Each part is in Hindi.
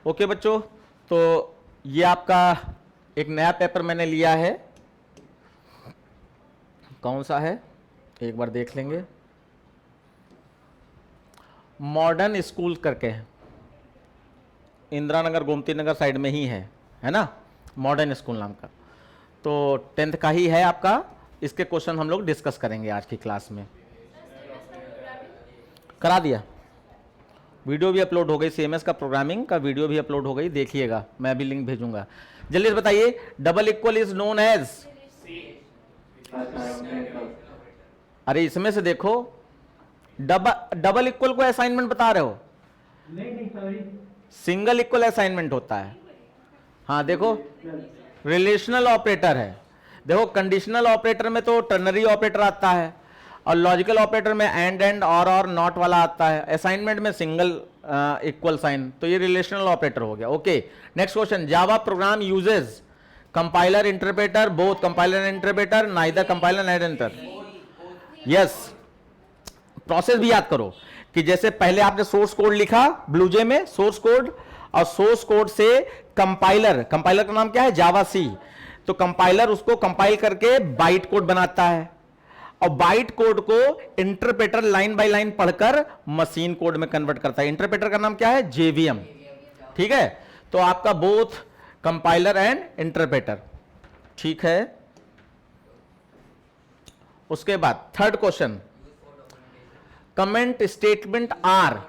ओके बच्चों, तो ये आपका एक नया पेपर मैंने लिया है। कौन सा है एक बार देख लेंगे। मॉडर्न स्कूल करके है, इंदिरा नगर गोमती नगर साइड में ही है ना, मॉडर्न स्कूल नाम का। तो 10th का ही है आपका। इसके क्वेश्चन हम लोग डिस्कस करेंगे आज की क्लास में। करा दिया, वीडियो भी अपलोड हो गई, CMS का प्रोग्रामिंग का वीडियो भी अपलोड हो गई, देखिएगा, मैं भी लिंक भेजूंगा। जल्दी से बताइए, double equal is known as. अरे इसमें से देखो, डबल इक्वल को असाइनमेंट बता रहे हो? नहीं, सिंगल इक्वल असाइनमेंट होता है। हाँ देखो, रिलेशनल ऑपरेटर है। देखो कंडीशनल ऑपरेटर में तो टर्नरी ऑपरेटर आता है, और लॉजिकल ऑपरेटर में एंड और नॉट वाला आता है। असाइनमेंट में सिंगल इक्वल साइन, तो ये रिलेशनल ऑपरेटर हो गया। Okay, next question. Java program uses compiler interpreter, both compiler and interpreter, neither compiler neither inter. Yes, process भी याद करो कि जैसे पहले आपने सोर्स कोड लिखा ब्लूजे में, सोर्स कोड, और सोर्स कोड से कंपाइलर का नाम क्या है? जावा सी। तो कंपाइलर उसको कंपाइल करके बाइट कोड बनाता है, और बाइट कोड को इंटरप्रेटर लाइन बाय लाइन पढ़कर मशीन कोड में कन्वर्ट करता है। इंटरप्रेटर का नाम क्या है? JVM। ठीक है, तो आपका बोथ कंपाइलर एंड इंटरप्रेटर। ठीक है, उसके बाद third question. Comment statement are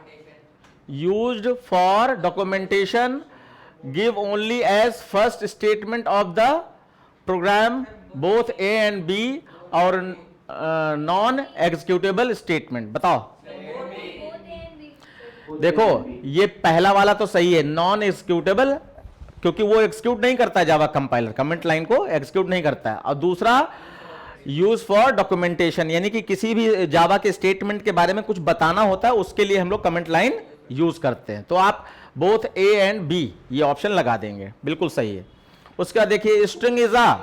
used for documentation, give only as first statement of the program both A and B, और नॉन एग्जीक्यूटेबल स्टेटमेंट। बताओ। देखो ये पहला वाला तो सही है, नॉन एग्जीक्यूटेबल, क्योंकि वो एग्जीक्यूट नहीं करता है जावा कंपाइलर, कमेंट लाइन को एग्जीक्यूट नहीं करता है। और दूसरा यूज फॉर डॉक्यूमेंटेशन, यानी कि किसी भी जावा के स्टेटमेंट के बारे में कुछ बताना होता है, उसके लिए हम लोग कमेंट लाइन यूज करते हैं। तो आप बोथ A एंड B ये ऑप्शन लगा देंगे, बिल्कुल सही है। उसका देखिए, string is a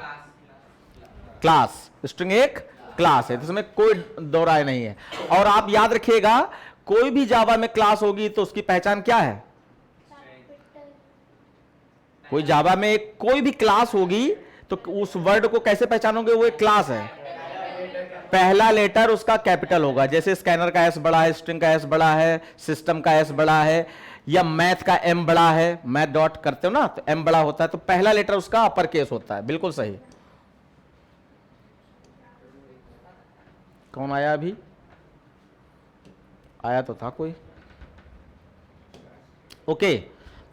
class, string एक क्लास है, तो इसमें कोई दो राय नहीं है। और आप याद रखिएगा, कोई भी जावा में क्लास होगी तो उसकी पहचान क्या है? कोई जावा में कोई भी क्लास होगी तो उस वर्ड को कैसे पहचानोगे? वो एक क्लास है, पहला लेटर उसका कैपिटल होगा। जैसे स्कैनर का S बड़ा है, स्ट्रिंग का S बड़ा है, सिस्टम का S बड़ा है, या मैथ का M बड़ा है, मैथ डॉट करते हो ना तो M बड़ा होता है, तो पहला लेटर उसका अपर केस होता है। बिल्कुल सही। कौन आया अभी? आया तो था कोई। ओके,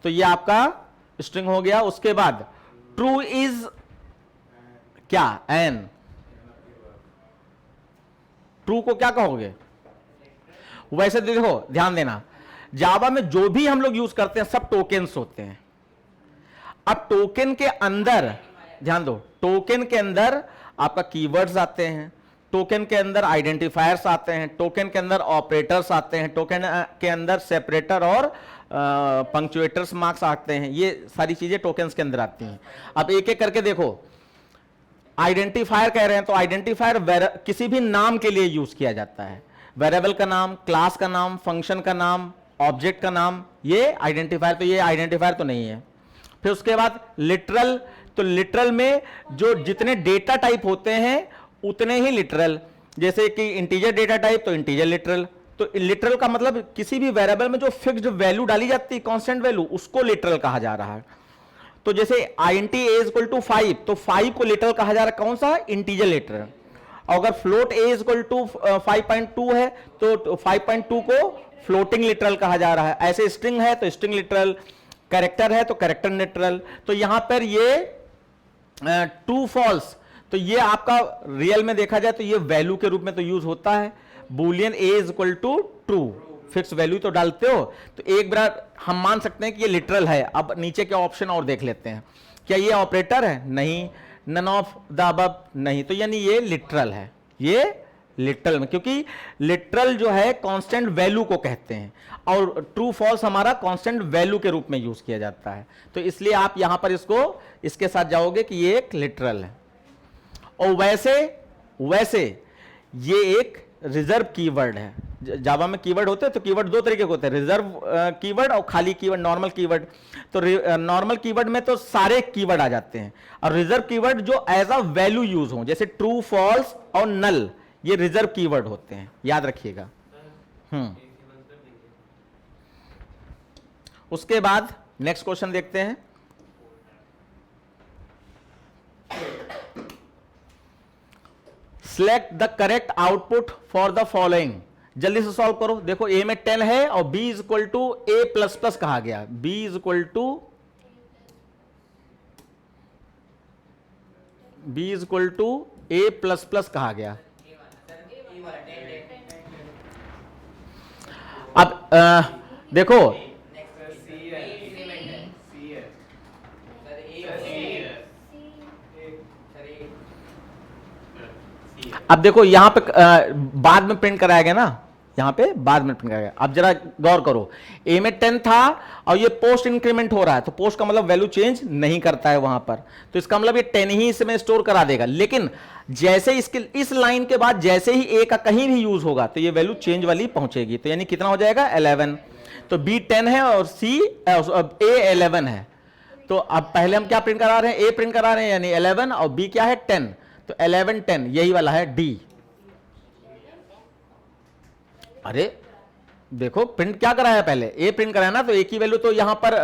तो ये आपका स्ट्रिंग हो गया। उसके बाद ट्रू इज क्या? एन। ट्रू को क्या कहोगे? वैसे देखो, ध्यान देना, जावा में जो भी हम लोग यूज करते हैं सब टोकन्स होते हैं। अब टोकन के अंदर ध्यान दो, टोकन के अंदर आपका कीवर्ड्स आते हैं, टोकन के अंदर आइडेंटिफायर्स आते हैं, टोकन के अंदर ऑपरेटर्स आते हैं, टोकन के अंदर सेपरेटर और पंक्चुएटर्स मार्क्स आते हैं। ये सारी चीजें टोकन्स के अंदर आती हैं। अब एक एक करके देखो, आइडेंटिफायर कह रहे हैं तो आइडेंटिफायर किसी भी नाम के लिए यूज किया जाता है। वेरिएबल का नाम, क्लास का नाम, फंक्शन का नाम, ऑब्जेक्ट का नाम, ये आइडेंटिफायर। तो ये आइडेंटिफायर तो नहीं है। फिर उसके बाद लिटरल, तो लिटरल में जो जितने डेटा टाइप होते हैं उतने ही लिटरल। जैसे कि इंटीजर डेटा टाइप तो इंटीजर लिटरल। तो लिटरल का मतलब किसी भी वेरिएबल में जो फिक्स्ड वैल्यू डाली जाती है, कांस्टेंट वैल्यू, उसको लिटरल कहा जा रहा है। तो जैसे int a इक्वल टू 5, तो 5 को लिटरल कहा जा रहा है, कौन सा? Integer literal. अगर फ्लोट a इक्वल टू 5.2 है तो 5.2 को फ्लोटिंग लिटरल कहा जा रहा है। ऐसे स्ट्रिंग है तो स्ट्रिंग लिटरल, कैरेक्टर है तो कैरेक्टर लिटरल। तो यहां पर ये ट्रू फॉल्स, तो ये आपका रियल में देखा जाए तो ये वैल्यू के रूप में तो यूज होता है। Boolean a equal to true, fix value तो डालते हो, तो एक बार हम मान सकते हैं कि ये लिटरल है। अब नीचे के ऑप्शन और देख लेते हैं, क्या ये ऑपरेटर है? नहीं। None of the above? नहीं। तो यानी ये लिटरल है, ये लिटरल में, क्योंकि लिटरल जो है कांस्टेंट वैल्यू को कहते हैं, और ट्रू फॉल्स हमारा कांस्टेंट वैल्यू के रूप में यूज किया जाता है। तो इसलिए आप यहां पर इसको इसके साथ जाओगे कि ये एक लिटरल है। और वैसे ये एक रिजर्व कीवर्ड है। जावा में कीवर्ड होते हैं तो कीवर्ड दो तरीके के होते हैं, रिजर्व कीवर्ड और खाली कीवर्ड, नॉर्मल कीवर्ड। तो नॉर्मल कीवर्ड में तो सारे कीवर्ड आ जाते हैं, और रिजर्व कीवर्ड जो एज अ वैल्यू यूज हो, जैसे ट्रू, फॉल्स और नल, ये रिजर्व कीवर्ड होते हैं, याद रखिएगा। उसके बाद नेक्स्ट क्वेश्चन देखते हैं। Select the correct output for the following. जल्दी से सॉल्व करो। देखो ए में 10 है और b is equal to a plus plus कहा गया, b is equal to a plus plus कहा गया। अब देखो अब देखो यहां पे बाद में प्रिंट कराया गया ना, यहां पे बाद में प्रिंट कराया गया। अब जरा गौर करो, ए में 10 था और ये पोस्ट इंक्रीमेंट हो रहा है, तो पोस्ट का मतलब वैल्यू चेंज नहीं करता है वहां पर, तो इसका मतलब ये 10 ही इसमें स्टोर करा देगा। लेकिन जैसे इसके इस लाइन के बाद जैसे ही ए का कहीं भी यूज होगा तो ये वैल्यू चेंज वाली पहुंचेगी। तो यानी कितना हो जाएगा 11। तो बी 10 है और सी ए 11 है। तो अब पहले हम क्या प्रिंट करा रहे हैं, ए प्रिंट करा रहे हैं, यानी 11 और बी क्या है 10, तो 11 10 यही वाला है डी। अरे देखो प्रिंट क्या कराया, पहले ए प्रिंट कराया ना, तो ए की वैल्यू तो यहां पर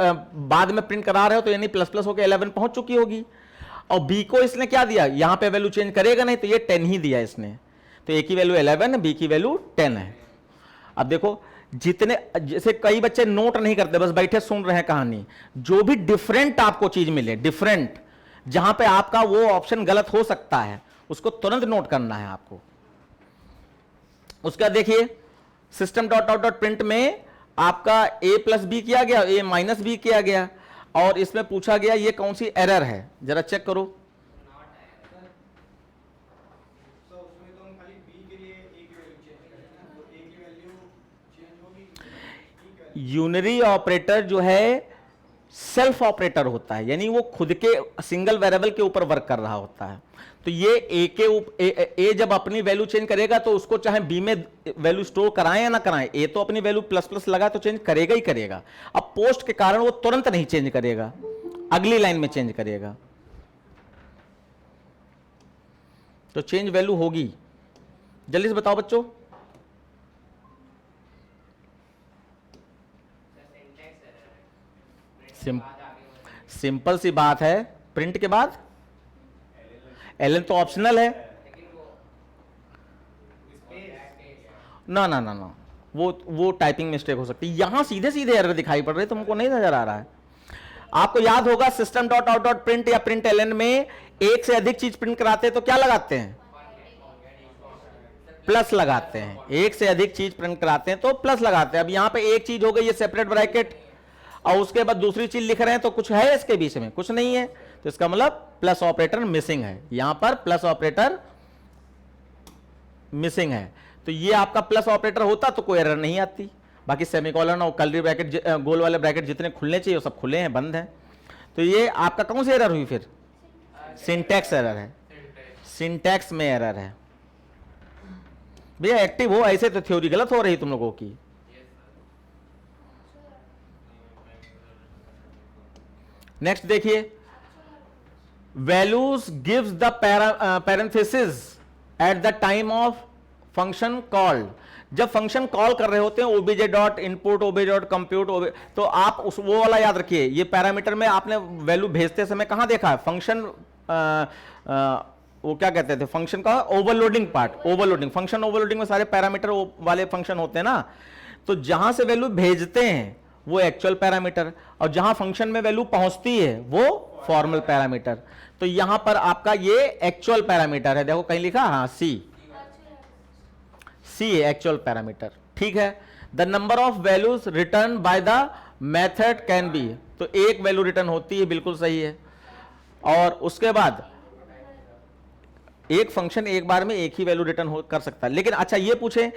बाद में प्रिंट करा रहे हो, तो यानी प्लस प्लस होकर 11 पहुंच चुकी होगी। और बी को इसने क्या दिया, यहां पे वैल्यू चेंज करेगा नहीं, तो ये 10 ही दिया इसने, तो ए की वैल्यू 11 है, बी की वैल्यू 10 है। अब देखो जितने, जैसे कई बच्चे नोट नहीं करते, बस बैठे सुन रहे हैं कहानी, जो भी डिफरेंट आपको चीज मिले, डिफरेंट, जहां पे आपका वो ऑप्शन गलत हो सकता है, उसको तुरंत नोट करना है आपको। उसका देखिए system dot out dot print में आपका ए प्लस बी किया गया, ए माइनस बी किया गया, और इसमें पूछा गया ये कौन सी एरर है, जरा चेक करो। यूनरी ऑपरेटर जो है सेल्फ ऑपरेटर होता है, यानी वो खुद के सिंगल वेरिएबल के ऊपर वर्क कर रहा होता है। तो ये ए के ए जब अपनी वैल्यू चेंज करेगा तो उसको चाहे बी में वैल्यू स्टोर कराएं या ना कराएं, ए तो अपनी वैल्यू प्लस प्लस लगा तो चेंज करेगा ही करेगा। अब पोस्ट के कारण वो तुरंत नहीं चेंज करेगा, अगली लाइन में चेंज करेगा, तो चेंज वैल्यू होगी। जल्दी से बताओ बच्चों। सिंपल सी बात है, प्रिंट के बाद एलएन तो ऑप्शनल है ना ना ना ना, वो टाइपिंग मिस्टेक हो सकती है। यहां सीधे सीधे एरर दिखाई पड़ रहे, तुमको नहीं नजर आ रहा है। आपको याद होगा system dot out dot print या प्रिंट एलएन में एक से अधिक चीज प्रिंट कराते हैं तो क्या लगाते हैं, प्लस लगाते हैं। एक से अधिक चीज प्रिंट कराते हैं तो प्लस लगाते हैं। अब यहां पे एक चीज हो गई, ये सेपरेट ब्रैकेट, और उसके बाद दूसरी चीज लिख रहे हैं, तो कुछ है इसके बीच में, कुछ नहीं है, तो इसका मतलब प्लस ऑपरेटर मिसिंग है। यहां पर प्लस ऑपरेटर मिसिंग है, तो ये आपका प्लस ऑपरेटर होता तो कोई एरर नहीं आती। बाकी सेमीकोलन और कर्ली ब्रैकेट, गोल वाले ब्रैकेट जितने खुलने चाहिए वो सब खुले हैं, बंद हैं। तो ये आपका कौन सी एरर हुई, फिर सिंटैक्स एरर है, सिंटैक्स में एरर है। भैया एक्टिव हो, ऐसे तो थ्योरी गलत हो रही तुम लोगों की। नेक्स्ट देखिए, values gives the parenthesis at the time of function called. जब फंक्शन कॉल कर रहे होते हैं OBJ dot input, OBJ dot compute, तो आप उस वो वाला याद रखिए। ये पैरामीटर में आपने वैल्यू भेजते समय कहां देखा है, फंक्शन वो क्या कहते थे, फंक्शन का overloading part, overloading, function overloading में सारे पैरामीटर वाले फंक्शन होते हैं ना, तो जहां से वैल्यू भेजते हैं वो एक्चुअल पैरामीटर, और जहां फंक्शन में वैल्यू पहुंचती है वो फॉर्मल पैरामीटर। तो यहां पर आपका ये एक्चुअल पैरामीटर है, देखो कहीं लिखा, हाँ सी एक्चुअल पैरामीटर, ठीक है। The number of values return by the method can be, तो एक वैल्यू रिटर्न होती है, बिल्कुल सही है। और उसके बाद एक फंक्शन एक बार में एक ही वैल्यू रिटर्न कर सकता है। लेकिन अच्छा ये पूछे,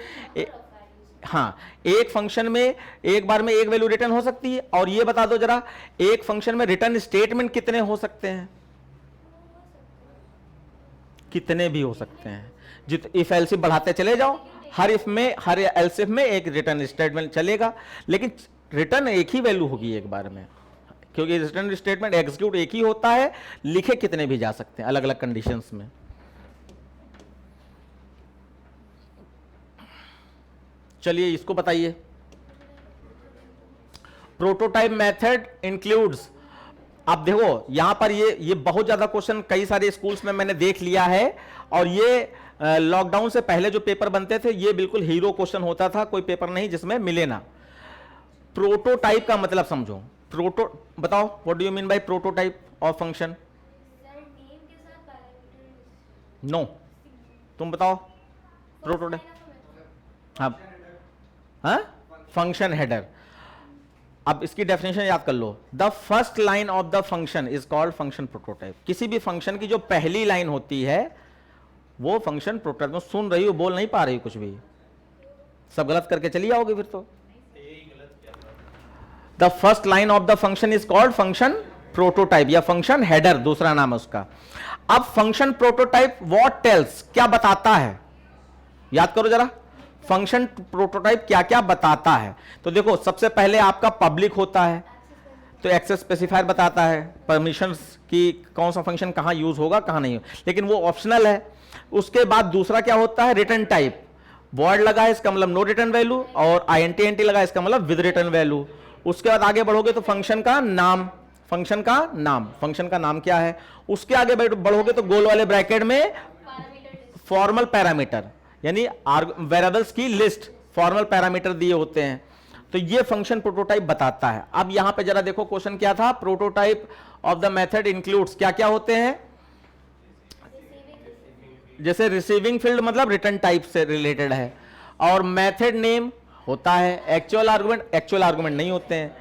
हाँ एक फंक्शन में एक बार में एक वैल्यू रिटर्न हो सकती है, और ये बता दो जरा एक फंक्शन में रिटर्न स्टेटमेंट कितने हो सकते हैं, कितने भी हो सकते हैं। इफ एल्स बढ़ाते चले जाओ, हर इफ में, हर एल्स इफ में एक रिटर्न स्टेटमेंट चलेगा, लेकिन रिटर्न एक ही वैल्यू होगी एक बार में, क्योंकि रिटर्न स्टेटमेंट एग्जीक्यूट एक ही होता है, लिखे कितने भी जा सकते हैं अलग अलग कंडीशंस में। चलिए इसको बताइए। प्रोटोटाइप मेथड इंक्लूड्स, अब देखो यहां पर ये बहुत ज्यादा क्वेश्चन कई सारे स्कूल्स में मैंने देख लिया है, और ये लॉकडाउन से पहले जो पेपर बनते थे ये बिल्कुल हीरो क्वेश्चन होता था, कोई पेपर नहीं जिसमें मिले ना। प्रोटोटाइप का मतलब समझो, बताओ what do you mean by prototype of function? No, तुम बताओ प्रोटोटाइप। हाँ, फंक्शन हेडर। अब इसकी डेफिनेशन याद कर लो, the first line of the function is called function prototype. किसी भी फंक्शन की जो पहली लाइन होती है वो फंक्शन प्रोटोटाइप। सुन रही हो, बोल नहीं पा रही कुछ भी, सब गलत करके चली आओगे फिर तो। The first line of the function is called function prototype या फंक्शन हेडर, दूसरा नाम है उसका। अब फंक्शन प्रोटोटाइप व्हाट टेल्स, क्या बताता है, याद करो जरा, फंक्शन प्रोटोटाइप क्या क्या बताता है। तो देखो सबसे पहले आपका पब्लिक होता है, तो एक्सेस स्पेसिफायर बताता है परमिशंस की कौन सा फंक्शन कहां यूज होगा कहां नहीं, लेकिन वो ऑप्शनल है। उसके बाद दूसरा क्या होता है, रिटर्न टाइप, वॉइड लगा है इसका मतलब नो रिटर्न वैल्यू, और INT लगा है इसका मतलब विद रिटर्न वैल्यू। उसके बाद आगे बढ़ोगे तो फंक्शन का नाम, फंक्शन का नाम क्या है। उसके आगे बढ़ोगे तो गोल वाले ब्रैकेट में फॉर्मल पैरामीटर, यानी वेरिएबल्स की लिस्ट, फॉर्मल पैरामीटर दिए होते हैं। तो ये फंक्शन प्रोटोटाइप बताता है। अब यहां पे जरा देखो क्वेश्चन क्या था, prototype of the method includes, क्या क्या होते हैं, जैसे रिसीविंग फील्ड मतलब रिटर्न टाइप से रिलेटेड है, और मेथड नेम होता है। एक्चुअल आर्गुमेंट नहीं होते हैं।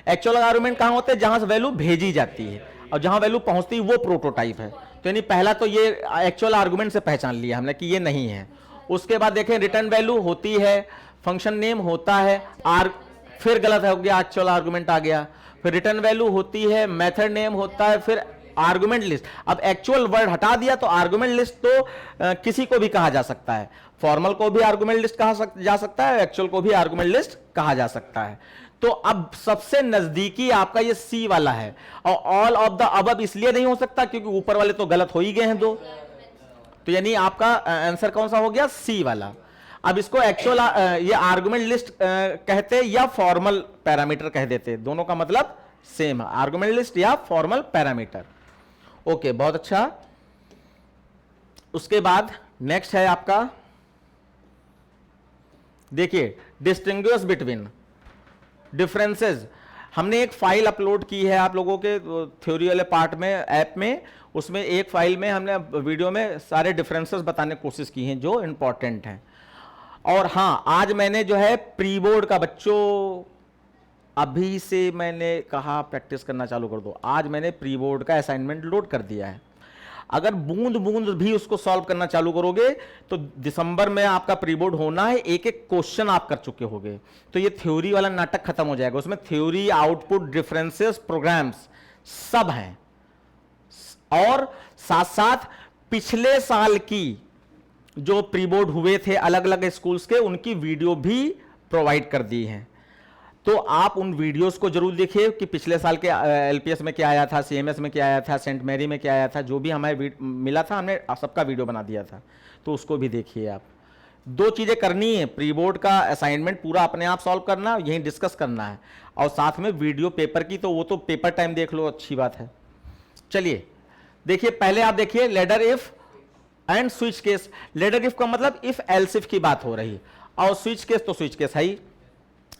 एक्चुअल आर्गुमेंट कहां होते हैं, जहां से वैल्यू भेजी जाती है, और जहां वैल्यू पहुंचती है वो प्रोटोटाइप है। तो यानी पहला तो ये एक्चुअल आर्गुमेंट से पहचान लिया हमने कि ये नहीं है। उसके बाद देखें रिटर्न वैल्यू होती है, फंक्शन नेम होता है, फिर गलत हो गया, एक्चुअल आर्गुमेंट आ गया, फिर रिटर्न वैल्यू होती है, मेथड नेम होता है, फिर आर्गुमेंट लिस्ट। अब एक्चुअल वर्ड हटा दिया तो आर्गुमेंट लिस्ट तो किसी को भी कहा जा सकता है, फॉर्मल को भी आर्गुमेंट लिस्ट कहा जा सकता है, एक्चुअल को भी आर्गुमेंट लिस्ट कहा जा सकता है। तो अब सबसे नजदीकी आपका ये सी वाला है, और ऑल ऑफ द अबव इसलिए नहीं हो सकता क्योंकि ऊपर वाले तो गलत हो ही गए हैं दो, तो यानी आपका आंसर कौन सा हो गया, सी वाला। अब इसको एक्चुअल ये आर्गुमेंट लिस्ट कहते या फॉर्मल पैरामीटर कह देते, दोनों का मतलब सेम है, आर्गुमेंट लिस्ट या फॉर्मल पैरामीटर। ओके, बहुत अच्छा। उसके बाद नेक्स्ट है आपका, देखिए डिस्टिंग्विश बिटवीन, डिफरेंसेस। हमने एक फाइल अपलोड की है आप लोगों के थ्योरी वाले पार्ट में, ऐप में, उसमें एक फाइल में हमने वीडियो में सारे डिफरेंसेस बताने की कोशिश की हैं जो इंपॉर्टेंट हैं। और हाँ, आज मैंने जो है प्री बोर्ड का, बच्चों अभी से मैंने कहा प्रैक्टिस करना चालू कर दो, आज मैंने प्री बोर्ड का असाइनमेंट लोड कर दिया है। अगर बूंद बूंद भी उसको सॉल्व करना चालू करोगे तो दिसंबर में आपका प्री बोर्ड होना है, एक एक क्वेश्चन आप कर चुके होगे, तो ये थ्योरी वाला नाटक खत्म हो जाएगा। उसमें थ्योरी, आउटपुट, डिफरेंसेस, प्रोग्राम्स सब हैं, और साथ साथ पिछले साल की जो प्री बोर्ड हुए थे अलग अलग स्कूल्स के, उनकी वीडियो भी प्रोवाइड कर दी है। तो आप उन वीडियोस को जरूर देखिए कि पिछले साल के LPS में क्या आया था, CMS में क्या आया था, सेंट मैरी में क्या आया था, जो भी हमें मिला था हमने सबका वीडियो बना दिया था, तो उसको भी देखिए आप। दो चीज़ें करनी है, प्री बोर्ड का असाइनमेंट पूरा अपने आप सॉल्व करना, यहीं डिस्कस करना है, और साथ में वीडियो पेपर की, तो वो तो पेपर टाइम देख लो, अच्छी बात है। चलिए देखिए, पहले आप देखिए ladder if and switch case. Ladder if का मतलब इफ एल्स इफ की बात हो रही, और स्विच केस तो स्विच केस है ही।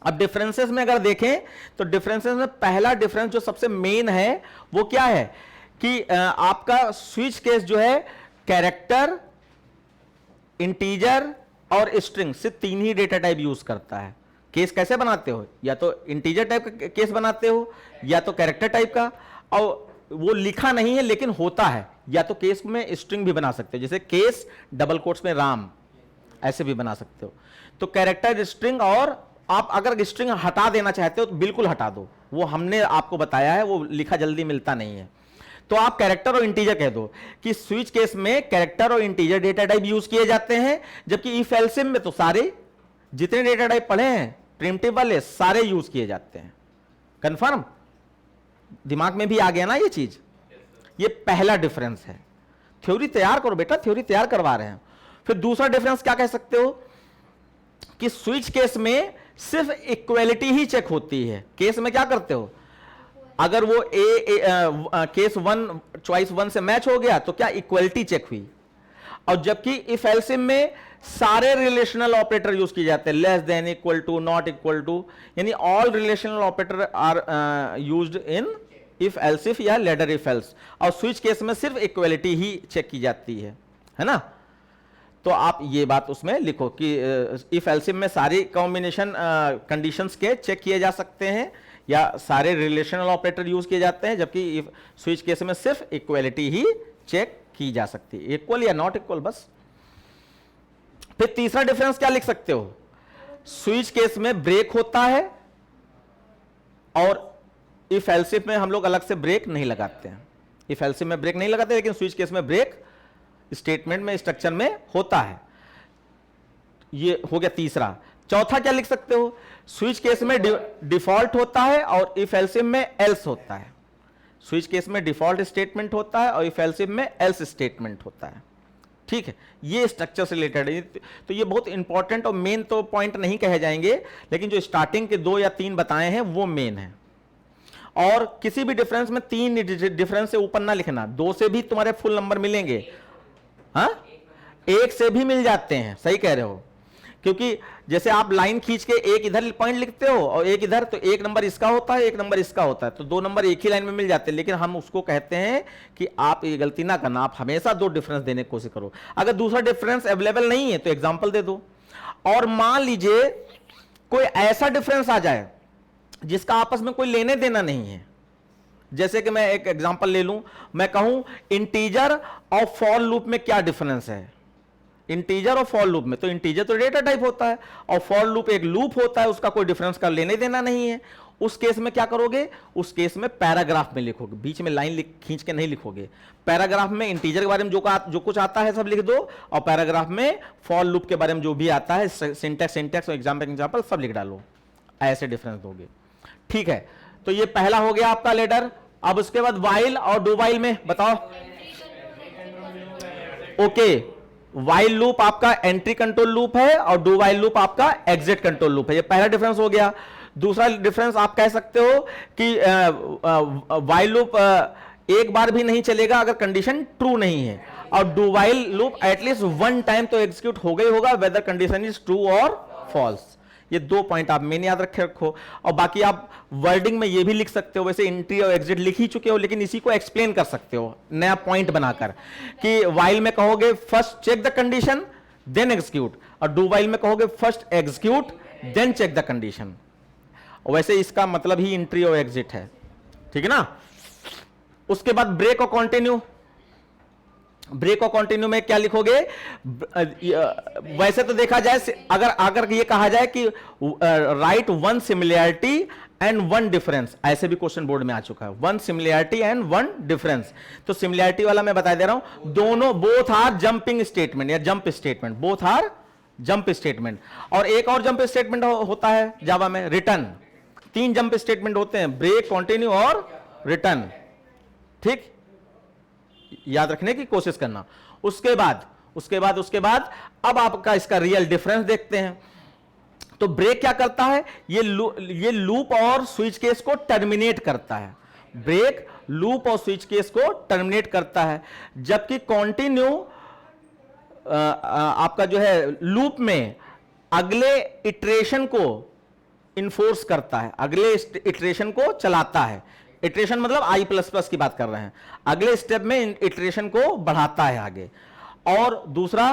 अब डिफरेंसेस में अगर देखें तो डिफरेंसेस में पहला डिफरेंस जो सबसे मेन है वो क्या है कि आपका स्विच केस जो है कैरेक्टर, इंटीजर और स्ट्रिंग से तीन ही डेटा टाइप यूज करता है। केस कैसे बनाते हो, या तो इंटीजर टाइप का केस बनाते हो या तो कैरेक्टर टाइप का, और वो लिखा नहीं है लेकिन होता है, या तो केस में स्ट्रिंग भी बना सकते हो, जैसे केस डबल कोट्स में राम, ऐसे भी बना सकते हो। तो कैरेक्टर, स्ट्रिंग, और आप अगर स्ट्रिंग हटा देना चाहते हो तो बिल्कुल हटा दो, वो हमने आपको बताया है, वो लिखा जल्दी मिलता नहीं है। तो आप कैरेक्टर और इंटीजर कह दो कि स्विच केस में कैरेक्टर और इंटीजर डेटा टाइप यूज किए जाते हैं, जबकि इफ एल्सिफ में तो सारे जितने डेटा टाइप पढ़े हैं प्रिमिटिव वाले सारे यूज किए जाते हैं। कंफर्म, दिमाग में भी आ गया ना ये चीज? ये पहला डिफरेंस है। थ्योरी तैयार करो बेटा, थ्योरी तैयार करवा रहे हैं। फिर दूसरा डिफरेंस क्या कह सकते हो कि स्विच केस में सिर्फ इक्वलिटी ही चेक होती है। केस में क्या करते हो, अगर वो केस 1 चॉइस 1 से मैच हो गया तो क्या इक्वलिटी चेक हुई, और जबकि इफ एल्सिफ में सारे रिलेशनल ऑपरेटर यूज किए जाते हैं, less than, equal to, not equal to, यानी all relational operator are used in if else if या लेडर इफ एल्स, और स्विच केस में सिर्फ इक्वलिटी ही चेक की जाती है ना? तो आप ये बात उसमें लिखो कि इफ एल्सिफ में सारी कॉम्बिनेशन कंडीशंस के चेक किए जा सकते हैं या सारे रिलेशनल ऑपरेटर यूज किए जाते हैं, जबकि इफ स्विच केस में सिर्फ इक्वलिटी ही चेक की जा सकती है, इक्वल या नॉट इक्वल, बस। फिर तीसरा डिफरेंस क्या लिख सकते हो, स्विच केस में ब्रेक होता है और इफ एल्सिफ में हम लोग अलग से ब्रेक नहीं लगाते हैं। इफ एल्सिफ में ब्रेक नहीं लगाते, लेकिन स्विच केस में ब्रेक स्टेटमेंट में, स्ट्रक्चर में होता है। ये हो गया तीसरा। चौथा क्या लिख सकते हो, स्विच केस में डिफॉल्ट होता है और इफ एल्सिफ में एल्स होता है। स्विच केस में डिफॉल्ट स्टेटमेंट होता है और इफ एल्सिफ में एल्स स्टेटमेंट होता है। ठीक है, ये स्ट्रक्चर से रिलेटेड है। तो ये बहुत इंपॉर्टेंट और मेन तो पॉइंट नहीं कहे जाएंगे, लेकिन जो स्टार्टिंग के 2 या 3 बताए हैं वो मेन है। और किसी भी डिफरेंस में 3 डिफरेंस से ऊपर ना लिखना, 2 से भी तुम्हारे फुल नंबर मिलेंगे, हाँ 1 से भी मिल जाते हैं, सही कह रहे हो। क्योंकि जैसे आप लाइन खींच के एक इधर पॉइंट लिखते हो और एक इधर, तो 1 नंबर इसका होता है, 1 नंबर इसका होता है, तो 2 नंबर एक ही लाइन में मिल जाते हैं। लेकिन हम उसको कहते हैं कि आप ये गलती ना करना, आप हमेशा 2 डिफरेंस देने की कोशिश करो। अगर दूसरा डिफरेंस अवेलेबल नहीं है तो एग्जाम्पल दे दो। और मान लीजिए कोई ऐसा डिफरेंस आ जाए जिसका आपस में कोई लेने देना नहीं है, जैसे कि मैं एक एग्जांपल ले लूं, मैं कहूं इंटीजर और फॉर लूप में क्या डिफरेंस है। इंटीजर और फॉर लूप में, तो इंटीजर तो डेटा टाइप होता है और फॉर लूप एक लूप होता है, उसका कोई डिफरेंस का लेने देना नहीं है। उस केस में क्या करोगे, उस केस में पैराग्राफ में लिखोगे, बीच में लाइन खींच के नहीं लिखोगे। पैराग्राफ में इंटीजर के बारे में जो कुछ आता है सब लिख दो, और पैराग्राफ में फॉर लूप के बारे में जो भी आता है, सिंटैक्स और एग्जांपल सब लिख डालो। ऐसे डिफरेंस दोगे। ठीक है, तो ये पहला हो गया आपका लेटर। अब उसके बाद वाइल और डू वाइल में बताओ। ओके, वाइल लूप आपका एंट्री कंट्रोल लूप है और डू वाइल लूप आपका एग्जिट कंट्रोल लूप है। ये पहला डिफरेंस हो गया। दूसरा डिफरेंस आप कह सकते हो कि वाइल लूप एक बार भी नहीं चलेगा अगर कंडीशन ट्रू नहीं है, और do while loop at least 1 time तो एग्जीक्यूट हो गई होगा वेदर कंडीशन इज ट्रू और फॉल्स। ये 2 पॉइंट आप मेन याद रखो। और बाकी आप वर्डिंग में ये भी लिख सकते हो, वैसे एंट्री और एग्जिट लिख ही चुके हो, लेकिन इसी को एक्सप्लेन कर सकते हो नया पॉइंट बनाकर, कि वाइल में कहोगे first check the condition then execute, और डू वाइल में कहोगे first execute then check the condition. वैसे इसका मतलब ही एंट्री और एग्जिट है, ठीक है ना। उसके बाद ब्रेक और कंटिन्यू। ब्रेक और कंटिन्यू में क्या लिखोगे, वैसे तो देखा जाए अगर ये कहा जाए कि राइट 1 सिमिलैरिटी एंड 1 डिफरेंस, ऐसे भी क्वेश्चन बोर्ड में आ चुका है, 1 सिमिलैरिटी एंड 1 डिफरेंस। तो सिमिलैरिटी वाला मैं बता दे रहा हूं, दोनों बोथ आर जंपिंग स्टेटमेंट या jump statement, both are jump statement. और एक और जंप स्टेटमेंट होता है जावा में, रिटर्न। 3 जंप स्टेटमेंट होते हैं, ब्रेक, कंटिन्यू और रिटर्न। ठीक, याद रखने की कोशिश करना। उसके बाद अब आपका इसका रियल डिफरेंस देखते हैं। तो ब्रेक क्या करता है, ये लूप और स्विच केस को टर्मिनेट करता है। ब्रेक लूप और स्विच केस को टर्मिनेट करता है, जबकि कंटिन्यू आपका जो है लूप में अगले इटरेशन को इन्फोर्स करता है, अगले इटरेशन को चलाता है। इटरेशन मतलब i++ की बात कर रहे हैं, अगले स्टेप में इटरेशन को बढ़ाता है आगे। और दूसरा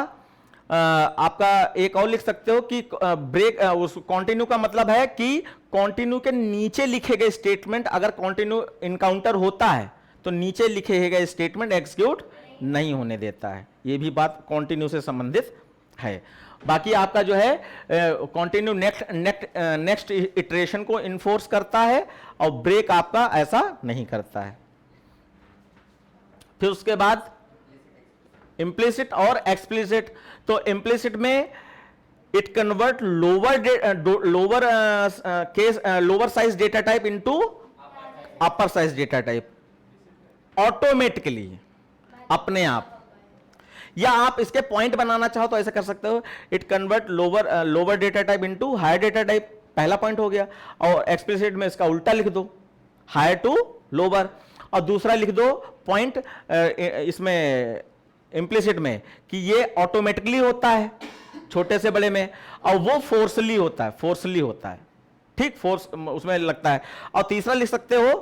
आपका एक और लिख सकते हो कि ब्रेक उस कंटिन्यू का मतलब है कि कंटिन्यू के नीचे लिखे गए स्टेटमेंट, अगर कंटिन्यू इनकाउंटर होता है तो नीचे लिखे गए स्टेटमेंट एग्जीक्यूट नहीं होने देता है। यह भी बात कंटिन्यू से संबंधित है। बाकी आपका जो है कंटिन्यू नेक्स्ट इटरेशन को इन्फोर्स करता है, और ब्रेक आपका ऐसा नहीं करता है। फिर उसके बाद इम्प्लिसिट और एक्सप्लिसिट। तो इम्प्लिसिट में it convert lower size data type into upper size data type automatically, अपने आप। या आप इसके पॉइंट बनाना चाहो तो ऐसा कर सकते हो, it convert lower data type into higher data type, पहला पॉइंट हो गया। और एक्सप्लिसिट में इसका उल्टा लिख दो, हायर टू लोअर। और दूसरा लिख दो पॉइंट इसमें इंप्लिसिट में कि ये ऑटोमेटिकली होता है छोटे से बड़े में, और वो फोर्सली होता है, ठीक, फोर्स उसमें लगता है। और तीसरा लिख सकते हो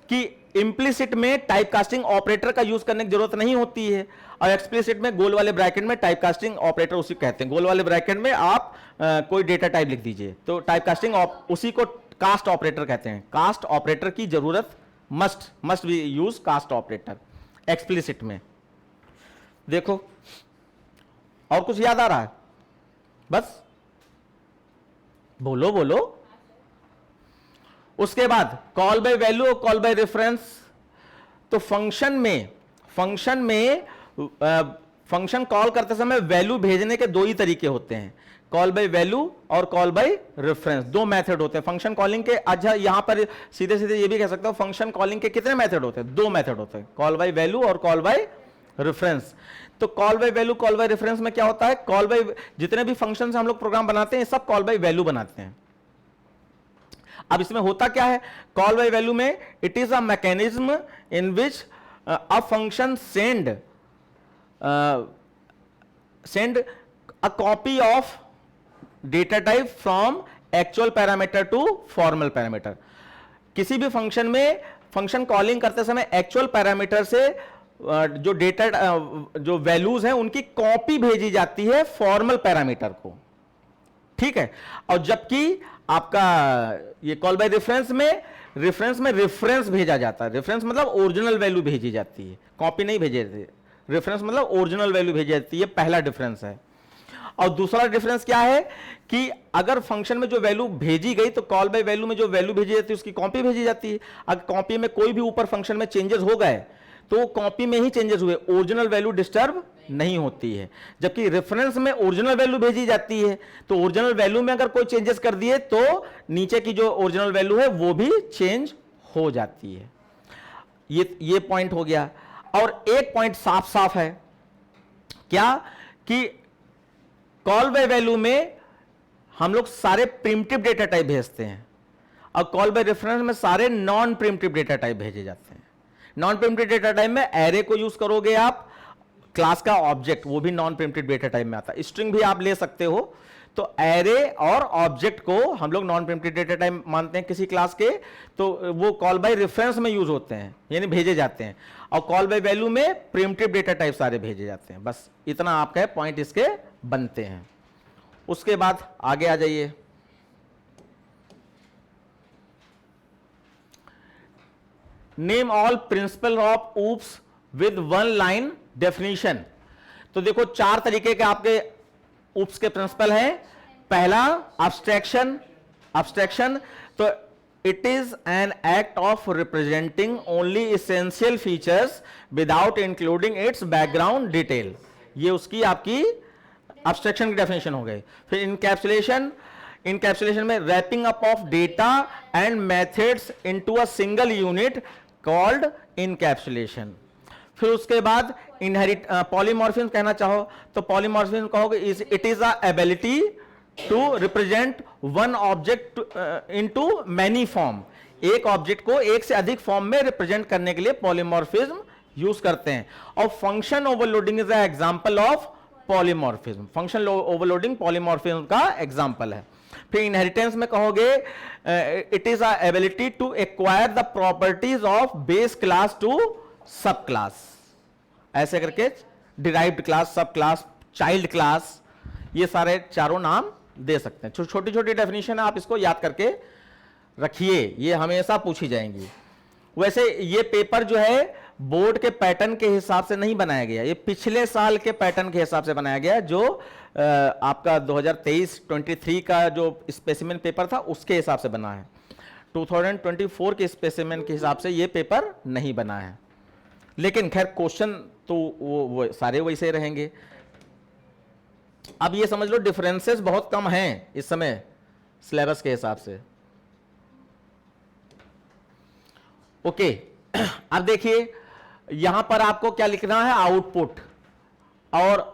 कि इंप्लिसिट में टाइप कास्टिंग ऑपरेटर का यूज करने की जरूरत नहीं होती है, और एक्सप्लिसिट में गोल वाले ब्रैकेट में टाइप कास्टिंग ऑपरेटर उसी कहते हैं। गोल वाले ब्रैकेट में आप कोई डेटा टाइप लिख दीजिए तो टाइप कास्टिंग उसी को कास्ट ऑपरेटर कहते हैं। कास्ट ऑपरेटर की जरूरत must be use cast operator explicit में। देखो और कुछ याद आ रहा है? बस बोलो। उसके बाद कॉल बाय वैल्यू और कॉल बाय रेफरेंस। तो फंक्शन कॉल करते समय वैल्यू भेजने के दो ही तरीके होते हैं, कॉल बाय वैल्यू और कॉल बाय रेफरेंस। दो मेथड होते हैं फंक्शन कॉलिंग के। अच्छा, यहां पर सीधे सीधे ये भी कह सकता हूं फंक्शन कॉलिंग के कितने मेथड होते हैं? दो मेथड होते हैं, कॉल बाय वैल्यू और कॉल बाय रेफरेंस। तो call by value call by reference में क्या होता है, कॉल बाय जितने भी फंक्शन से हम लोग प्रोग्राम बनाते हैं सब कॉल बाय वैल्यू बनाते हैं। अब इसमें होता क्या है, कॉल बाय वैल्यू में it is a mechanism in which a function send a copy of data type from actual parameter to formal parameter। किसी भी फंक्शन में फंक्शन कॉलिंग करते समय एक्चुअल पैरामीटर से जो डेटा जो वैल्यूज हैं उनकी कॉपी भेजी जाती है फॉर्मल पैरामीटर को, ठीक है। और जबकि आपका ये कॉल बाय रेफरेंस में रेफरेंस भेजा जाता है। रेफरेंस मतलब ओरिजिनल वैल्यू भेजी जाती है, कॉपी नहीं भेजी जाती। रेफरेंस मतलब ओरिजिनल वैल्यू भेजी जाती है, पहला डिफरेंस है। और दूसरा डिफरेंस क्या है कि अगर फंक्शन में जो वैल्यू भेजी गई तो कॉल बाय वैल्यू में जो वैल्यू भेजी जाती है उसकी कॉपी भेजी जाती है। अगर कॉपी में कोई भी ऊपर फंक्शन में चेंजेस हो गए तो कॉपी में ही चेंजेस हुए, ओरिजिनल वैल्यू डिस्टर्ब नहीं होती है। जबकि रेफरेंस में ओरिजिनल वैल्यू भेजी जाती है तो ओरिजिनल वैल्यू में अगर कोई चेंजेस कर दिए तो नीचे की जो ओरिजिनल वैल्यू है वो भी चेंज हो जाती है। ये पॉइंट हो गया। और एक पॉइंट साफ साफ है क्या कि कॉल बाय वैल्यू में हम लोग सारे प्रिमिटिव डेटा टाइप भेजते हैं और कॉल बाय रेफरेंस में सारे नॉन प्रिमिटिव डेटा टाइप भेजे जाते हैं। नॉन प्रिमिटिव डेटा टाइप में एरे को यूज करोगे आप, क्लास का ऑब्जेक्ट वो भी नॉन प्रिमिटिव डेटा टाइप में आता है। स्ट्रिंग भी आप ले सकते हो। तो एरे और ऑब्जेक्ट को हम लोग नॉन प्रिमिटिव डेटा टाइप मानते हैं किसी क्लास के, तो वो कॉल बाय रेफरेंस में यूज होते हैं, यानी भेजे जाते हैं। और कॉल बाय वैल्यू में प्रिमिटिव डेटा टाइप सारे भेजे जाते हैं। बस इतना आपका पॉइंट इसके बनते हैं। उसके बाद आगे आ जाइए। Name all principle of oops with one line definition. तो देखो चार तरीके के आपके ऊप्स के प्रिंसिपल हैं। पहला अब्स्ट्रैक्शन। तो it is an act of representing only essential features without including it's background detail. ये उसकी आपकी अब्स्ट्रैक्शन की डेफिनेशन हो गई। फिर इनकैप्सुलेशन में wrapping up of data and methods into a single unit called encapsulation. फिर उसके बाद पॉलीमॉर्फिज्म कहना चाहो तो पॉलीमॉर्फिज्म कहोगे it is a ability to represent one object into many form. एक ऑब्जेक्ट को एक से अधिक फॉर्म में रिप्रेजेंट करने के लिए पॉलीमॉर्फिज्म यूज करते हैं। और function overloading is a example of polymorphism. Function overloading polymorphism का एग्जांपल है। फिर इनहेरिटेंस में कहोगे it is a ability to acquire the properties of base class to sub class. ऐसे करके derived class, sub class, child class, ये सारे चारों नाम दे सकते हैं। छोटी छोटी डेफिनेशन है, आप इसको याद करके रखिए, ये हमेशा पूछी जाएंगी। वैसे ये पेपर जो है बोर्ड के पैटर्न के हिसाब से नहीं बनाया गया, ये पिछले साल के पैटर्न के हिसाब से बनाया गया जो आपका 2023 का जो स्पेसिमेन पेपर था उसके हिसाब से बना है। 2024 के स्पेसिमेन के हिसाब से ये पेपर नहीं बना है। लेकिन खैर क्वेश्चन तो वो सारे वैसे रहेंगे। अब ये समझ लो डिफरेंसेस बहुत कम हैं इस समय सिलेबस के हिसाब से। ओके अब देखिए यहां पर आपको क्या लिखना है, आउटपुट और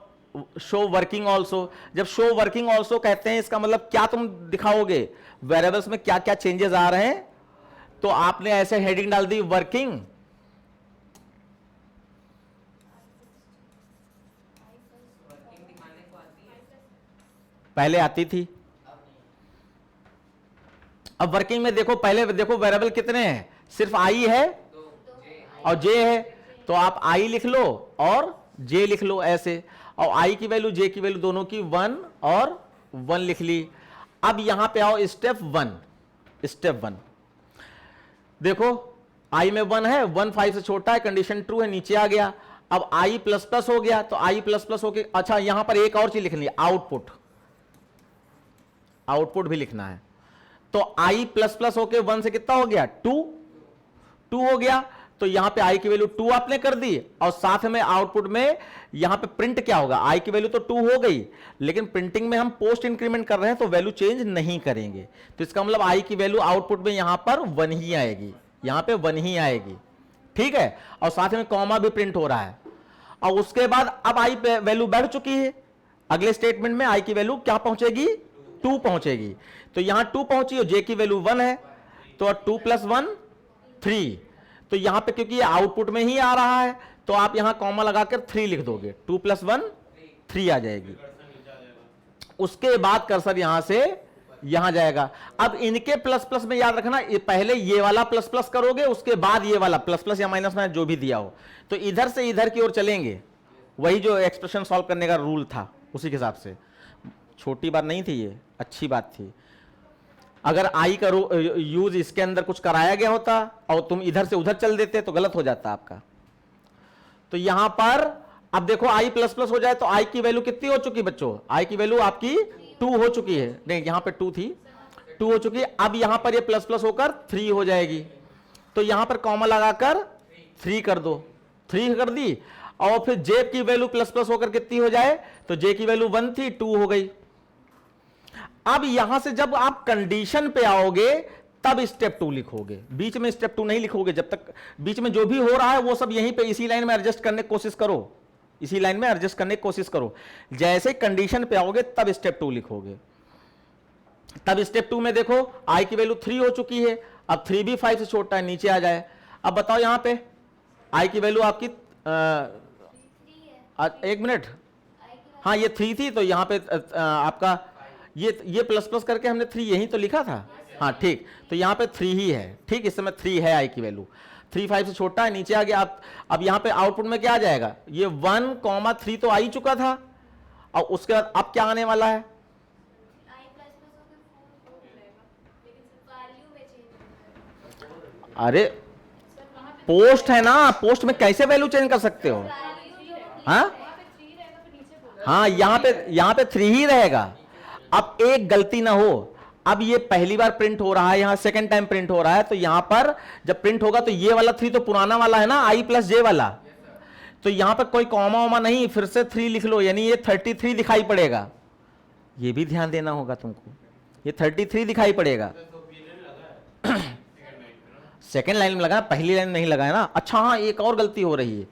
शो वर्किंग ऑल्सो। जब शो वर्किंग ऑल्सो कहते हैं इसका मतलब क्या तुम दिखाओगे, वेरिएबल्स में क्या क्या चेंजेस आ रहे हैं। तो आपने ऐसे हेडिंग डाल दी वर्किंग, पहले आती थी, अब वर्किंग में देखो, पहले देखो वेरिएबल कितने हैं, सिर्फ आई है और जे है, तो आप आई लिख लो और जे लिख लो ऐसे, और आई की वैल्यू जे की वैल्यू दोनों की 1 और 1 लिख ली। अब यहां पे आओ स्टेप 1, स्टेप 1 देखो आई में 1 है, 1 5 से छोटा है, कंडीशन ट्रू है, नीचे आ गया। अब आई प्लस प्लस हो गया, तो आई प्लस प्लस हो गया। अच्छा यहां पर एक और चीज लिखनी है, आउटपुट, आउटपुट भी लिखना है। तो आई प्लस प्लस होके 1 से कितना हो गया, 2 हो गया। तो यहां पे आई की वैल्यू 2 आपने कर दी, और साथ में आउटपुट में यहां पे प्रिंट क्या होगा, आई की वैल्यू तो 2 हो गई, लेकिन प्रिंटिंग में हम पोस्ट इंक्रीमेंट कर रहे हैं तो वैल्यू चेंज नहीं करेंगे। तो इसका मतलब आई की वैल्यू आउटपुट में यहां पर 1 ही आएगी, यहां पे 1 ही आएगी, ठीक है। और साथ में कॉमा भी प्रिंट हो रहा है। और उसके बाद अब आई पे वैल्यू बढ़ चुकी है, अगले स्टेटमेंट में आई की वैल्यू क्या पहुंचेगी, 2 पहुंचेगी। तो यहां 2 पहुंची और जे की वैल्यू 1 है, तो 2 + 1 3। तो यहां पे क्योंकि ये आउटपुट में ही आ रहा है तो आप यहां कॉमा लगाकर 3 लिख दोगे, 2 + 1 3 आ जाएगी। उसके बाद कर्सर यहां से यहां जाएगा। अब इनके प्लस प्लस में याद रखना, पहले ये वाला प्लस प्लस करोगे, उसके बाद ये वाला प्लस प्लस या माइनस में जो भी दिया हो, तो इधर से इधर की ओर चलेंगे, वही जो एक्सप्रेशन सॉल्व करने का रूल था उसी के हिसाब से। छोटी बात नहीं थी ये, अच्छी बात थी। अगर आई का यूज इसके अंदर कुछ कराया गया होता और तुम इधर से उधर चल देते तो गलत हो जाता आपका। तो यहां पर अब देखो आई प्लस प्लस हो जाए तो आई की वैल्यू कितनी हो चुकी बच्चों, आई की वैल्यू आपकी 2 हो चुकी है, नहीं यहां पे 2 थी, 2 हो चुकी है। अब यहां पर ये प्लस प्लस होकर 3 हो जाएगी, तो यहां पर कॉमा लगाकर 3 कर दो, 3 कर दी। और फिर जे की वैल्यू प्लस प्लस होकर कितनी हो जाए, तो जे की वैल्यू 1 थी, 2 हो गई। अब यहां से जब आप कंडीशन पे आओगे तब स्टेप 2 लिखोगे, बीच में स्टेप 2 नहीं लिखोगे। जब तक बीच में जो भी हो रहा है वो सब यहीं पे इसी लाइन में एडजस्ट करने की कोशिश करो, इसी लाइन में एडजस्ट करने की कोशिश करो। जैसे कंडीशन पे आओगे तब स्टेप 2 लिखोगे। तब स्टेप 2 में देखो आई की वैल्यू 3 हो चुकी है, अब 3 भी 5 से छोटा है, नीचे आ जाए। अब बताओ यहां पे आई की वैल्यू आपकी 1 मिनट, हाँ ये 3 थी, तो यहां पे आपका ये प्लस प्लस करके हमने 3 यही तो लिखा था, हाँ ठीक, तो यहां पे 3 ही है, ठीक, इस समय 3 है आई की वैल्यू, 3 5 से छोटा है, नीचे आ गया। अब यहां पे आउटपुट में क्या आ जाएगा, ये 1, 3 तो आ ही चुका था, और उसके बाद अब क्या आने वाला है, अरे पोस्ट है ना, पोस्ट में कैसे वैल्यू चेंज कर सकते हो, हाँ यहां पे 3 ही रहेगा। अब एक गलती ना हो, अब ये पहली बार प्रिंट हो रहा है, यहां सेकंड टाइम प्रिंट हो रहा है, तो यहां पर जब प्रिंट होगा तो ये वाला 3 तो पुराना वाला है ना, आई प्लस जे वाला, तो यहां पर कोई कॉमा वॉमा नहीं, फिर से 3 लिख लो, यानी ये 33 दिखाई पड़ेगा। ये भी ध्यान देना होगा तुमको, ये 33 दिखाई पड़ेगा। सेकेंड लाइन में लगा, पहली लाइन नहीं लगा है ना। अच्छा हाँ, एक और गलती हो रही है,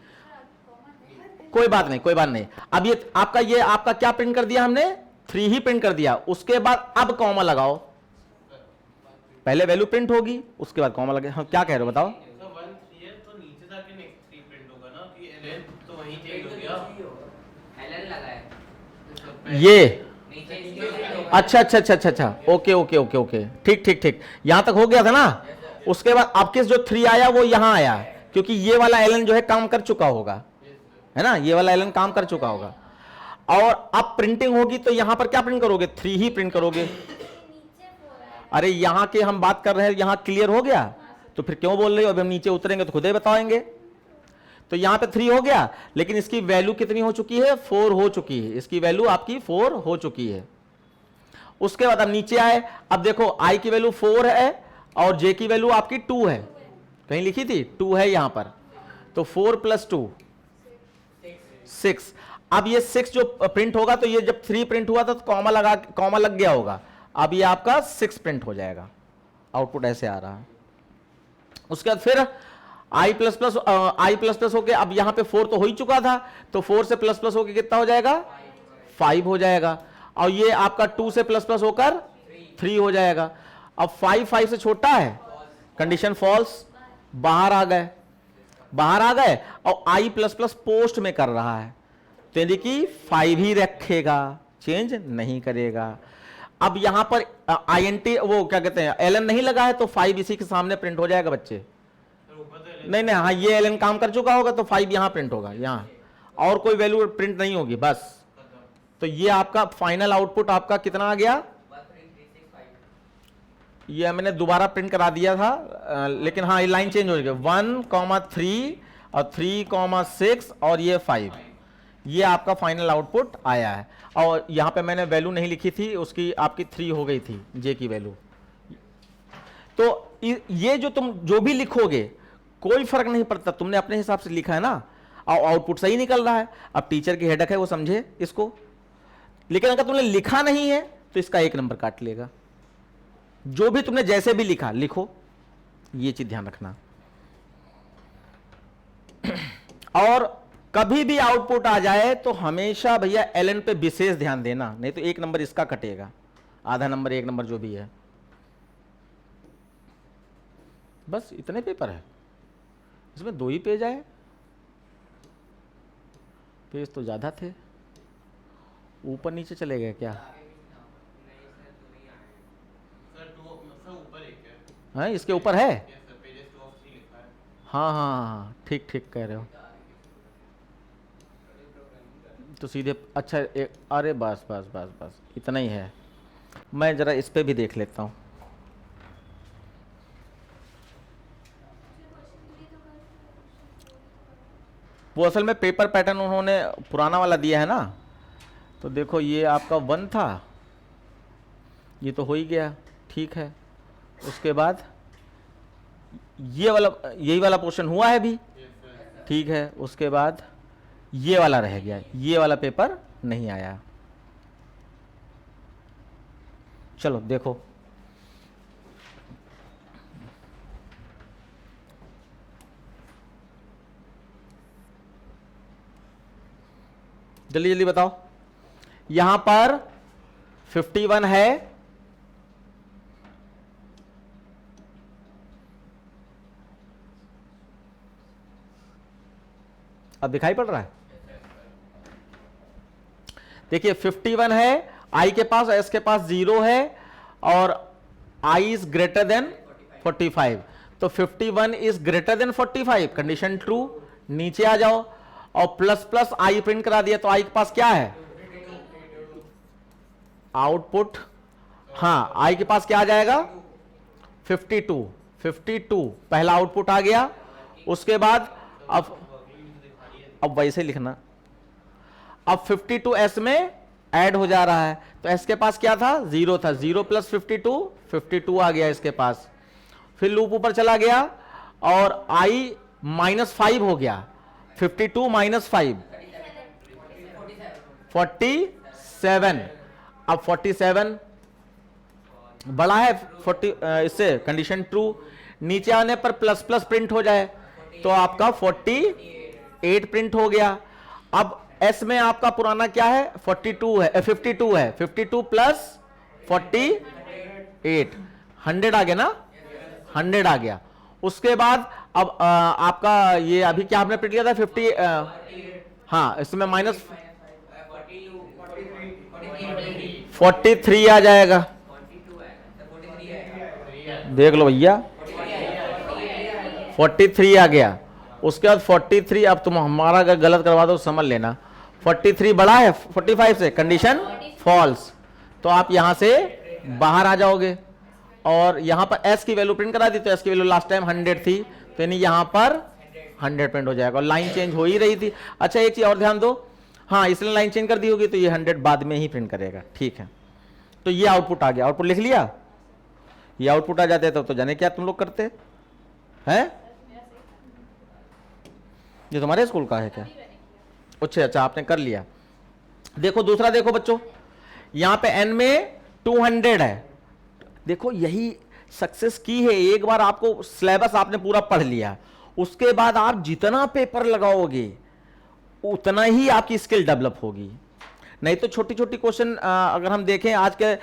कोई बात नहीं, कोई बात नहीं। अब ये आपका क्या प्रिंट कर दिया हमने, 3 ही प्रिंट कर दिया। उसके बाद अब कॉमा लगाओ, पहले वैल्यू प्रिंट होगी उसके बाद कॉमा लगे। हाँ क्या कह रहे हो बताओ, ये अच्छा अच्छा अच्छा अच्छा अच्छा, ओके ओके ओके ओके, ठीक ठीक ठीक, यहां तक हो गया था ना। उसके बाद आपके जो 3 आया वो यहां आया, क्योंकि ये वाला एलन जो है काम कर चुका होगा, है ना, ये वाला एलन काम कर चुका होगा। और अब प्रिंटिंग होगी तो यहां पर क्या प्रिंट करोगे, 3 ही प्रिंट करोगे। अरे यहां के हम बात कर रहे हैं, यहां क्लियर हो गया, तो फिर क्यों बोल रहे हो, अभी हम नीचे उतरेंगे तो खुद ही बताएंगे। तो यहां पे 3 हो गया, लेकिन इसकी वैल्यू कितनी हो चुकी है, 4 हो चुकी है, इसकी वैल्यू आपकी 4 हो चुकी है। उसके बाद अब नीचे आए, अब देखो आई की वैल्यू 4 है और जे की वैल्यू आपकी 2 है, कहीं लिखी थी 2 है यहां पर, तो 4 + 2 6। अब ये 6 जो प्रिंट होगा, तो ये जब 3 प्रिंट हुआ था तो कॉमा लग गया होगा, अब ये आपका 6 प्रिंट हो जाएगा। आउटपुट ऐसे आ रहा है। उसके बाद फिर i प्लस प्लस होके, अब यहां पे 4 तो हो ही चुका था, तो 4 से प्लस प्लस होके कितना हो जाएगा, 5 हो जाएगा। और ये आपका 2 से प्लस प्लस होकर 3 हो जाएगा। अब 5 से छोटा है, कंडीशन फॉल्स, बाहर आ गए और i प्लस प्लस पोस्ट में कर रहा है, तो यानी कि 5 ही रखेगा, चेंज नहीं करेगा। अब यहां पर INT वो क्या कहते हैं ln नहीं लगा है, तो 5 इसी के सामने प्रिंट हो जाएगा बच्चे। नहीं, हाँ, ये ln काम कर चुका होगा, तो 5 यहां प्रिंट होगा, यहां और कोई वैल्यू प्रिंट नहीं होगी बस। तो ये आपका फाइनल आउटपुट आपका कितना आ गया, ये मैंने दोबारा प्रिंट करा दिया था, लेकिन हाँ ये लाइन चेंज हो गई, 1,3 और 3,6 और ये 5, ये आपका फाइनल आउटपुट आया है। और यहां पे मैंने वैल्यू नहीं लिखी थी, उसकी आपकी 3 हो गई थी, जे की वैल्यू। तो ये जो तुम जो भी लिखोगे कोई फर्क नहीं पड़ता, तुमने अपने हिसाब से लिखा है ना, और आउटपुट सही निकल रहा है। अब टीचर की हेडक है, वो समझे इसको, लेकिन अगर तुमने लिखा नहीं है तो इसका 1 नंबर काट लेगा। जो भी तुमने जैसे भी लिखा लिखो, ये चीज ध्यान रखना। और कभी भी आउटपुट आ जाए तो हमेशा भैया ln पे विशेष ध्यान देना, नहीं तो 1 नंबर इसका कटेगा, आधा नंबर 1 नंबर जो भी है। बस इतने पेपर है, इसमें 2 ही पेज आए, पेज तो ज्यादा थे, ऊपर नीचे चले गए क्या? हाँ इसके ऊपर है, हाँ हाँ ठीक ठीक कह रहे हो, तो सीधे अच्छा अरे बस बस बस बस इतना ही है। मैं जरा इस पे भी देख लेता हूँ। वो असल में पेपर पैटर्न उन्होंने पुराना वाला दिया है ना, तो देखो ये आपका 1 था, ये तो हो ही गया, ठीक है। उसके बाद ये वाला, यही वाला पोर्शन हुआ है भी, ठीक है। उसके बाद ये वाला रह गया, ये वाला पेपर नहीं आया। चलो देखो, जल्दी जल्दी बताओ। यहां पर 51 है, अब दिखाई पड़ रहा है, देखिए 51 है, i के पास, s के पास 0 है, और i इज ग्रेटर देन 45, तो 51 is greater then 45, condition true. नीचे आ जाओ और प्लस प्लस i प्रिंट करा दिया, तो i के पास क्या है, आउटपुट, हाँ i के पास क्या आ जाएगा, 52 पहला आउटपुट आ गया। उसके बाद अब वैसे लिखना, अब 52s में ऐड हो जा रहा है, तो s के पास क्या था, 0 था, 0 + 52 आ गया इसके पास। फिर लूप ऊपर चला गया और i -5 हो गया, 52 - 5 47, अब 47 बड़ा है 40, इससे कंडीशन ट्रू। नीचे आने पर प्लस प्लस प्रिंट हो जाए तो आपका 48 प्रिंट हो गया। अब S में आपका पुराना क्या है, 52 है, 52 प्लस 48, 100 आ गया ना, 100 आ गया। उसके बाद अब आपका ये अभी क्या आपने प्रिंट किया था, 50, हाँ इसमें -43 आ जाएगा, देख लो भैया 43 आ गया। उसके बाद 43, अब तुम हमारा अगर गलत करवा दो समझ लेना, 43 बड़ा है 45 से, कंडीशन फॉल्स, तो आप यहां से बाहर आ जाओगे। और यहां पर s की वैल्यू प्रिंट करा दी, तो s की वैल्यू लास्ट टाइम 100 थी, तो यानी यहां पर 100 प्रिंट हो जाएगा, और लाइन चेंज हो ही रही थी। अच्छा एक चीज और ध्यान दो, हाँ इसने लाइन चेंज कर दी होगी तो ये 100 बाद में ही प्रिंट करेगा, ठीक है। तो ये आउटपुट आ गया, आउटपुट लिख लिया, ये आउटपुट आ जाते तो जाने क्या तुम लोग करते हैं। ये तुम्हारे स्कूल का है क्या? अच्छा अच्छा, आपने कर लिया। देखो दूसरा, देखो बच्चों, यहां पे n में 200 है। देखो यही सक्सेस की है, एक बार आपको सिलेबस आपने पूरा पढ़ लिया, उसके बाद आप जितना पेपर लगाओगे उतना ही आपकी स्किल डेवलप होगी। नहीं तो छोटी छोटी क्वेश्चन अगर हम देखें आज के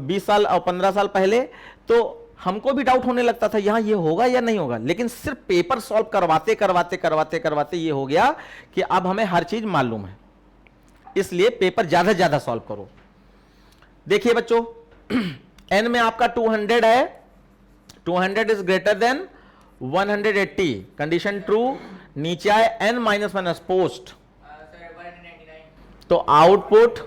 20 साल और 15 साल पहले, तो हमको भी डाउट होने लगता था यहां ये होगा या नहीं होगा, लेकिन सिर्फ पेपर सॉल्व करवाते करवाते करवाते करवाते ये हो गया कि अब हमें हर चीज मालूम है। इसलिए पेपर ज्यादा से ज्यादा सॉल्व करो। देखिए बच्चों, n में आपका 200 है, 200 is greater then 180, condition true. नीचे आए n माइनस माइनस पोस्ट, तो आउटपुट,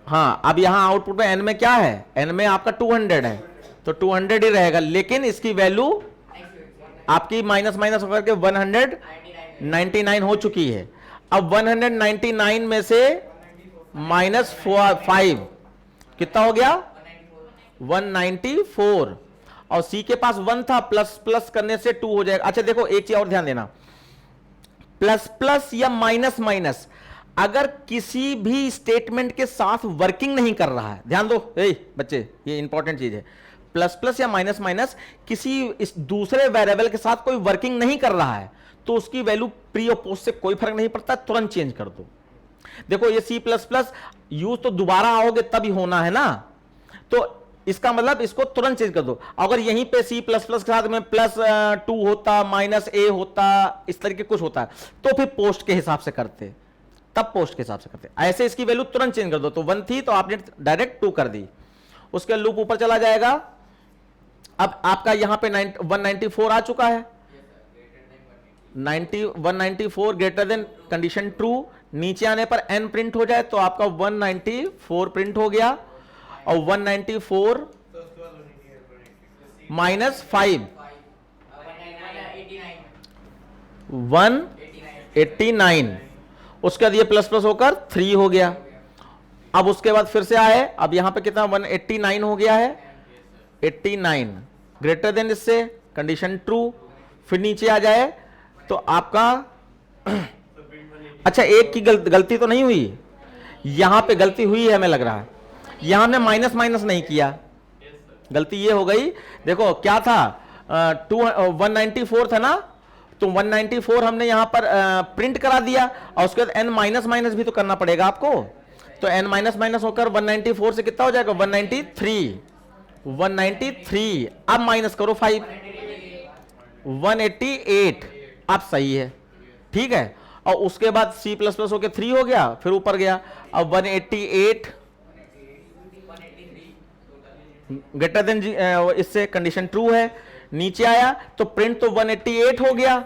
हाँ अब यहां आउटपुट में n में क्या है, n में आपका 200 है तो 200 ही रहेगा, लेकिन इसकी वैल्यू आपकी माइनस माइनस होकर के 199 हो चुकी है। अब 199 में से -5 कितना हो गया, 194, और C के पास 1 था, प्लस प्लस करने से 2 हो जाएगा। अच्छा देखो एक चीज और ध्यान देना, प्लस प्लस या माइनस माइनस अगर किसी भी स्टेटमेंट के साथ वर्किंग नहीं कर रहा है, ध्यान दो बच्चे, ये इंपॉर्टेंट चीज है, प्लस प्लस या माइनस माइनस किसी इस दूसरे वेरिएबल के साथ कोई वर्किंग नहीं कर रहा है, तो उसकी वैल्यू प्री और पोस्ट से कोई फर्क नहीं पड़ता, तुरंत चेंज कर दो। देखो ये C प्लस प्लस यूज तो दोबारा आओगे तभी होना है ना, तो इसका मतलब इसको तुरंत चेंज कर दो। अगर यहीं पे C प्लस प्लस के साथ में +2 होता, -a होता, इस तरीके कुछ होता, तो फिर पोस्ट के हिसाब से करते, तब पोस्ट के हिसाब से करते। ऐसे इसकी वैल्यू तुरंत चेंज कर दो, तो 1 थी तो आपने डायरेक्ट 2 कर दी, उसके लूप ऊपर चला जाएगा। अब आपका यहां पे 194 आ चुका है, 194 ग्रेटर देन कंडीशन ट्रू, नीचे आने पर n प्रिंट हो जाए तो आपका 194 प्रिंट हो गया, और 194 -5 189, उसके बाद ये प्लस प्लस होकर 3 हो गया। अब उसके बाद फिर से आए, अब यहां पे कितना 189 हो गया है, 89 ग्रेटर देन इससे कंडीशन ट्रू, फिर नीचे आ जाए तो आपका अच्छा एक की गलती तो नहीं हुई, यहां पे गलती हुई है हमें लग रहा है, यहां हमने माइनस माइनस नहीं किया, गलती ये हो गई। देखो क्या था, 194 था ना, तो 194 हमने यहां पर प्रिंट करा दिया, और उसके बाद n माइनस माइनस भी तो करना पड़ेगा आपको, तो n माइनस माइनस होकर 194 से कितना हो जाएगा, 193। अब माइनस करो 5, 188, अब सही है, ठीक है। और उसके बाद C प्लस प्लस होकर 3 हो गया, फिर ऊपर गया, अब 188 ग्रेटर देन इससे कंडीशन ट्रू है, नीचे आया तो प्रिंट तो 188 हो गया,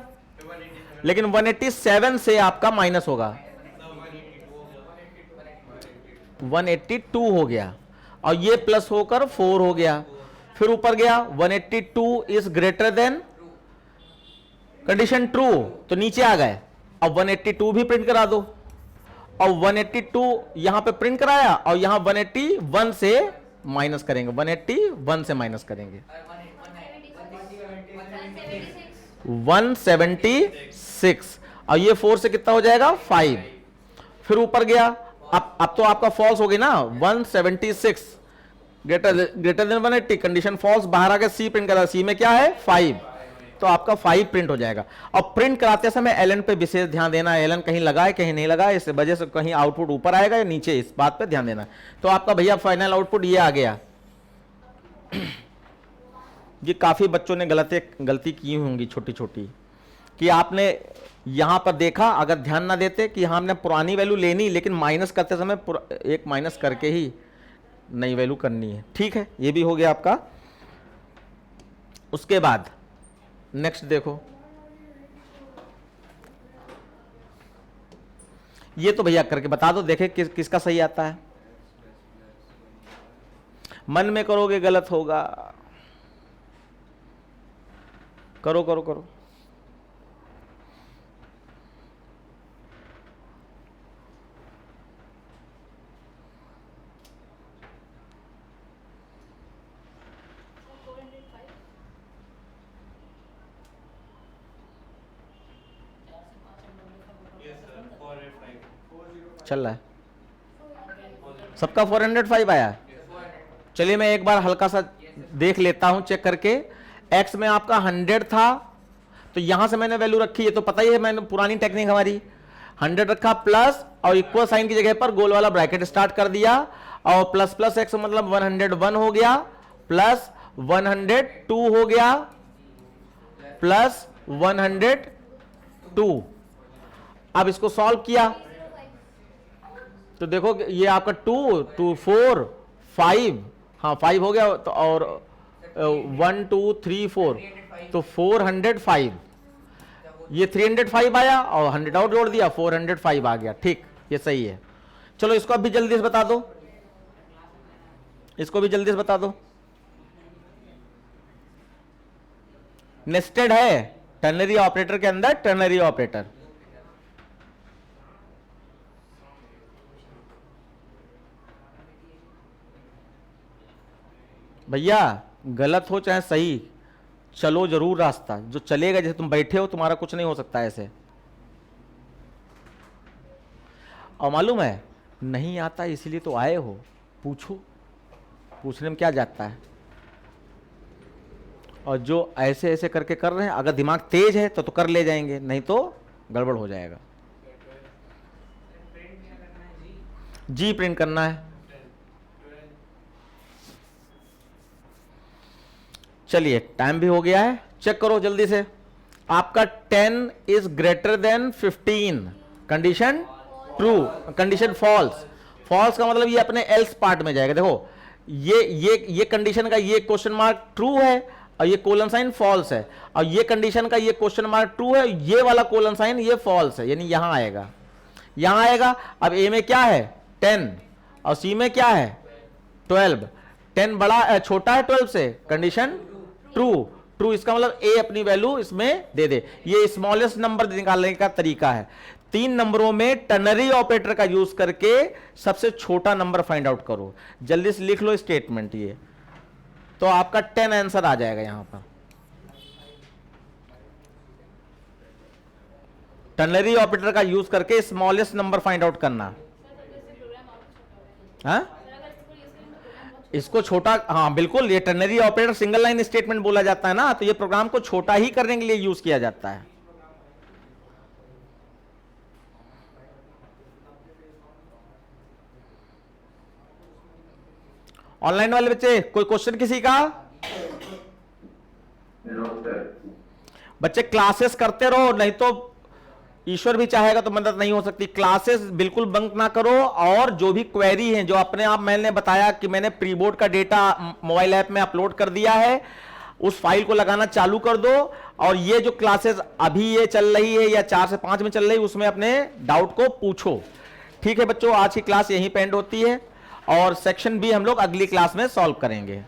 लेकिन 187 से आपका माइनस होगा, 182 हो गया, और ये प्लस होकर 4 हो गया, फिर ऊपर गया 182 is greater then condition true, तो नीचे आ गए, अब 182 भी प्रिंट करा दो, और 182 यहां पे प्रिंट कराया, और यहां 181 से माइनस करेंगे, 181 से माइनस करेंगे 176, और ये 4 से कितना हो जाएगा 5, फिर ऊपर गया, अब तो आपका फॉल्स हो गई ना, 176 ग्रेटर देन 180, कंडीशन फॉल्स, बाहर आकर C प्रिंट करा, C में क्या है 5, तो आपका 5 प्रिंट हो जाएगा। और प्रिंट कराते समय एलन पे विशेष ध्यान देना, एलन कहीं लगा है कहीं नहीं लगा है, इस वजह से कहीं आउटपुट ऊपर आएगा या नीचे, इस बात पे ध्यान देना। तो आपका भैया फाइनल आउटपुट ये आ गया। ये काफी बच्चों ने गलती की होंगी छोटी छोटी, कि आपने यहां पर देखा, अगर ध्यान ना देते कि हमने पुरानी वैल्यू लेनी, लेकिन माइनस करते समय एक माइनस करके ही नई वैल्यू करनी है, ठीक है। ये भी हो गया आपका। उसके बाद नेक्स्ट देखो, ये तो भैया करके बता दो, देखे किसका सही आता है, मन में करोगे गलत होगा, करो करो करो। चल रहा है सबका 405 आया। चलिए मैं एक बार हल्का सा देख लेता हूं चेक करके। x में आपका 100 था तो यहां से मैंने वैल्यू रखी है, तो पता ही है मैंने पुरानी टेक्निक हमारी 100 रखा प्लस और इक्वल साइन की जगह पर गोल वाला ब्रैकेट स्टार्ट कर दिया और प्लस प्लस x मतलब 101 हो गया प्लस 102 हो गया प्लस 102। अब इसको सॉल्व किया तो देखो ये आपका 2 2 4 5, हाँ 5 हो गया तो और 1 2 3 4 तो 405, ये 305 आया और 100 और जोड़ दिया 405 आ गया। ठीक, ये सही है। चलो इसको अब भी जल्दी से बता दो, इसको भी जल्दी से बता दो। नेस्टेड है टर्नरी ऑपरेटर के अंदर, टर्नरी ऑपरेटर। भैया गलत हो चाहे सही, चलो जरूर रास्ता, जो चलेगा। जैसे तुम बैठे हो तुम्हारा कुछ नहीं हो सकता ऐसे। और मालूम है नहीं आता इसीलिए तो आए हो, पूछो, पूछने में क्या जाता है। और जो ऐसे ऐसे करके कर रहे हैं, अगर दिमाग तेज है तो कर ले जाएंगे, नहीं तो गड़बड़ हो जाएगा। जी प्रिंट करना है। चलिए टाइम भी हो गया है, चेक करो जल्दी से। आपका 10 is greater than 15, condition true, condition false. False का मतलब ये अपने एल्स पार्ट में जाएगा। देखो ये कंडीशन का ये क्वेश्चन मार्क ट्रू है और ये कोलन साइन फॉल्स है, और ये कंडीशन का ये क्वेश्चन मार्क ट्रू है, ये वाला कोलन साइन ये फॉल्स है, यानी यहां आएगा, यहां आएगा। अब ए में क्या है 10 और सी में क्या है 12, 10 बड़ा छोटा है 12 से, कंडीशन ट्रू, ट्रू इसका मतलब ए अपनी वैल्यू इसमें दे दे। ये स्मॉलेस्ट नंबर निकालने का तरीका है। 3 नंबरों में टर्नरी ऑपरेटर का यूज करके सबसे छोटा नंबर फाइंड आउट करो। जल्दी से लिख लो स्टेटमेंट ये, तो आपका 10 आंसर आ जाएगा यहां पर। टर्नरी ऑपरेटर का यूज करके स्मॉलेस्ट नंबर फाइंड आउट करना। हाँ इसको छोटा, हाँ बिल्कुल, ये ternary operator single line statement बोला जाता है ना, तो ये प्रोग्राम को छोटा ही करने के लिए यूज किया जाता है। ऑनलाइन वाले बच्चे कोई क्वेश्चन किसी का? बच्चे क्लासेस करते रहो, नहीं तो ईश्वर भी चाहेगा तो मदद नहीं हो सकती। क्लासेस बिल्कुल बंक ना करो, और जो भी क्वेरी है, जो अपने आप मैंने बताया कि मैंने प्री बोर्ड का डेटा मोबाइल ऐप में अपलोड कर दिया है, उस फाइल को लगाना चालू कर दो। और ये जो क्लासेस अभी ये चल रही है या 4 से 5 में चल रही है, उसमें अपने डाउट को पूछो। ठीक है बच्चों, आज की क्लास यहीं पे एंड होती है, और सेक्शन बी हम लोग अगली क्लास में सॉल्व करेंगे।